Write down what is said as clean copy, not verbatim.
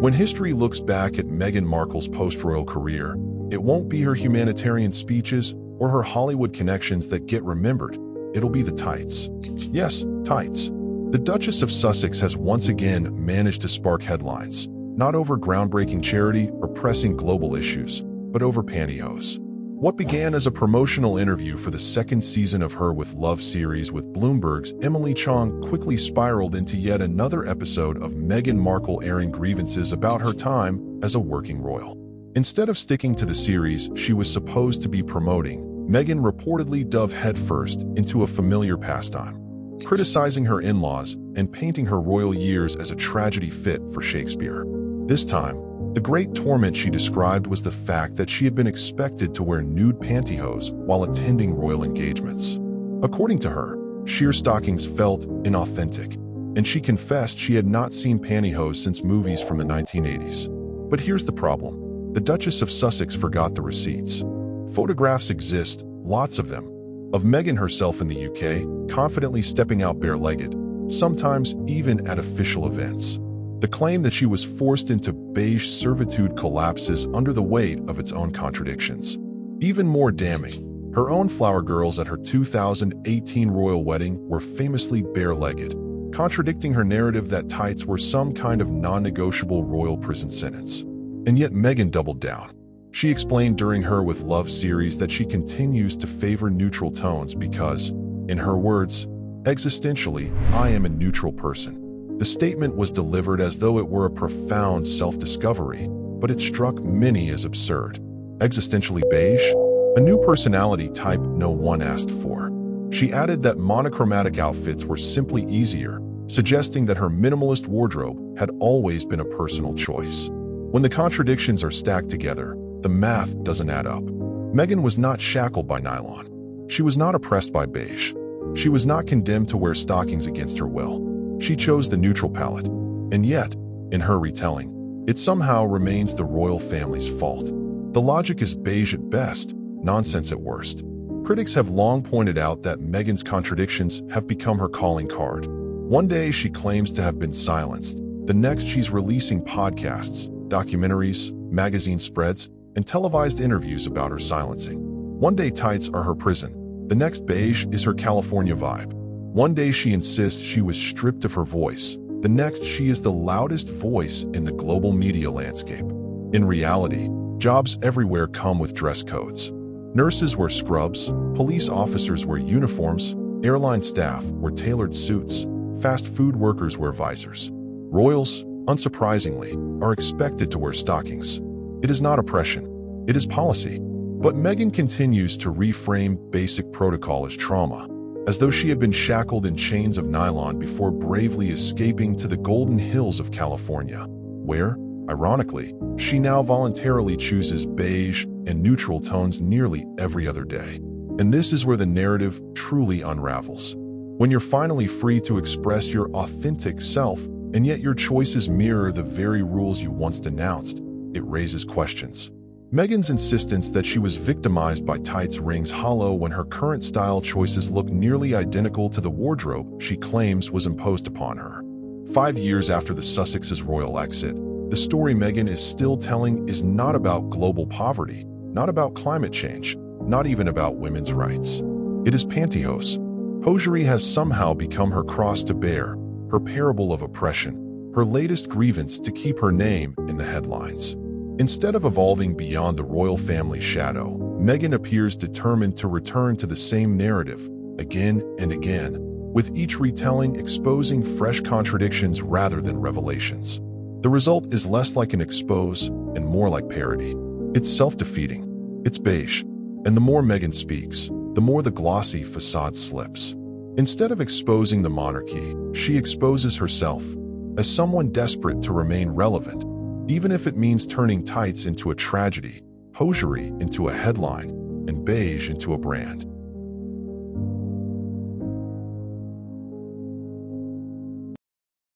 When history looks back at Meghan Markle's post-royal career, it won't be her humanitarian speeches or her Hollywood connections that get remembered. It'll be the tights. Yes, tights. The Duchess of Sussex has once again managed to spark headlines, not over groundbreaking charity or pressing global issues, but over pantyhose. What began as a promotional interview for the second season of Her with Love series with Bloomberg's Emily Chang quickly spiraled into yet another episode of Meghan Markle airing grievances about her time as a working royal. Instead of sticking to the series she was supposed to be promoting, Meghan reportedly dove headfirst into a familiar pastime, criticizing her in-laws and painting her royal years as a tragedy fit for Shakespeare. This time, the great torment she described was the fact that she had been expected to wear nude pantyhose while attending royal engagements. According to her, sheer stockings felt inauthentic, and she confessed she had not seen pantyhose since movies from the 1980s. But here's the problem. The Duchess of Sussex forgot the receipts. Photographs exist, lots of them, of Meghan herself in the UK, confidently stepping out bare-legged, sometimes even at official events. The claim that she was forced into beige servitude collapses under the weight of its own contradictions. Even more damning, her own flower girls at her 2018 royal wedding were famously bare-legged, contradicting her narrative that tights were some kind of non-negotiable royal prison sentence. And yet Meghan doubled down. She explained during Her with Love series that she continues to favor neutral tones because, in her words, existentially, I am a neutral person. The statement was delivered as though it were a profound self-discovery, but it struck many as absurd. Existentially beige? A new personality type no one asked for. She added that monochromatic outfits were simply easier, suggesting that her minimalist wardrobe had always been a personal choice. When the contradictions are stacked together, the math doesn't add up. Meghan was not shackled by nylon. She was not oppressed by beige. She was not condemned to wear stockings against her will. She chose the neutral palette. And yet, in her retelling, it somehow remains the royal family's fault. The logic is beige at best, nonsense at worst. Critics have long pointed out that Meghan's contradictions have become her calling card. One day she claims to have been silenced. The next she's releasing podcasts, documentaries, magazine spreads, and televised interviews about her silencing. One day tights are her prison. The next beige is her California vibe. One day she insists she was stripped of her voice. The next she is the loudest voice in the global media landscape. In reality, jobs everywhere come with dress codes. Nurses wear scrubs, police officers wear uniforms, airline staff wear tailored suits, fast food workers wear visors. Royals, unsurprisingly, are expected to wear stockings. It is not oppression, it is policy. But Meghan continues to reframe basic protocol as trauma, as though she had been shackled in chains of nylon before bravely escaping to the golden hills of California, where, ironically, she now voluntarily chooses beige and neutral tones nearly every other day. And this is where the narrative truly unravels. When you're finally free to express your authentic self, and yet your choices mirror the very rules you once denounced, it raises questions. Meghan's insistence that she was victimized by tights rings hollow when her current style choices look nearly identical to the wardrobe she claims was imposed upon her. 5 years after the Sussex's royal exit, the story Meghan is still telling is not about global poverty, not about climate change, not even about women's rights. It is pantyhose. Hosiery has somehow become her cross to bear, her parable of oppression, her latest grievance to keep her name in the headlines. Instead of evolving beyond the royal family's shadow, Meghan appears determined to return to the same narrative, again and again, with each retelling exposing fresh contradictions rather than revelations. The result is less like an expose and more like parody. It's self-defeating, it's beige, and the more Meghan speaks, the more the glossy facade slips. Instead of exposing the monarchy, she exposes herself as someone desperate to remain relevant, even if it means turning tights into a tragedy, hosiery into a headline, and beige into a brand.